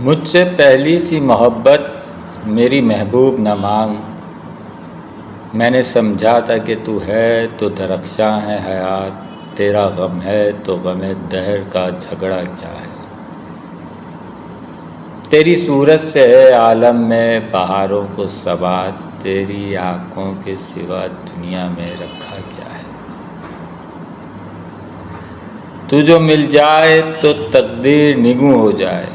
مجھ سے پہلی سی محبت میری محبوب نہ مانگ، میں نے سمجھا تھا کہ تو ہے تو درخشاں ہے حیات، تیرا غم ہے تو غم دہر کا جھگڑا کیا ہے۔ تیری صورت سے ہے عالم میں بہاروں کو ثبات، تیری آنکھوں کے سوا دنیا میں رکھا کیا ہے۔ تو جو مل جائے تو تقدیر نگوں ہو جائے،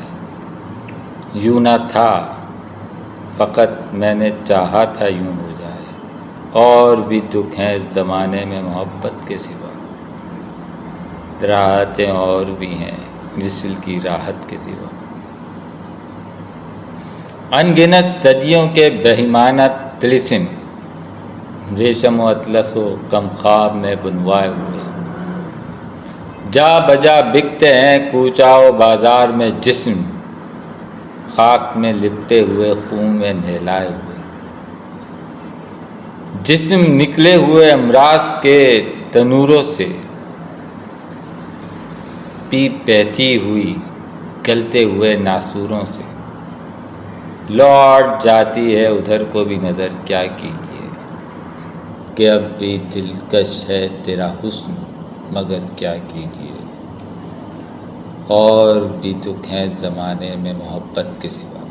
یوں نہ تھا فقط میں نے چاہا تھا یوں ہو جائے۔ اور بھی دکھ ہیں زمانے میں محبت کے سوا، راحتیں اور بھی ہیں وصل کی راحت کے سوا۔ ان گنت صدیوں کے بہیمانہ طلسم، ریشم و اطلس و کم خواب میں بنوائے ہوئے، جا بجا بکتے ہیں کوچہ و بازار میں جسم، خاک میں لپٹے ہوئے خون میں نہلائے ہوئے۔ جسم نکلے ہوئے امراض کے تنوروں سے، پیپ بہتی ہوئی گلتے ہوئے ناسوروں سے۔ لوٹ جاتی ہے ادھر کو بھی نظر کیا کیجیے، کہ اب بھی دلکش ہے تیرا حسن مگر کیا کیجیے۔ اور بھی دکھ ہیں زمانے میں محبت کے سوا،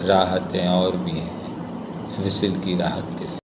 راحتیں اور بھی ہیں وصل کی راحت کے سوا۔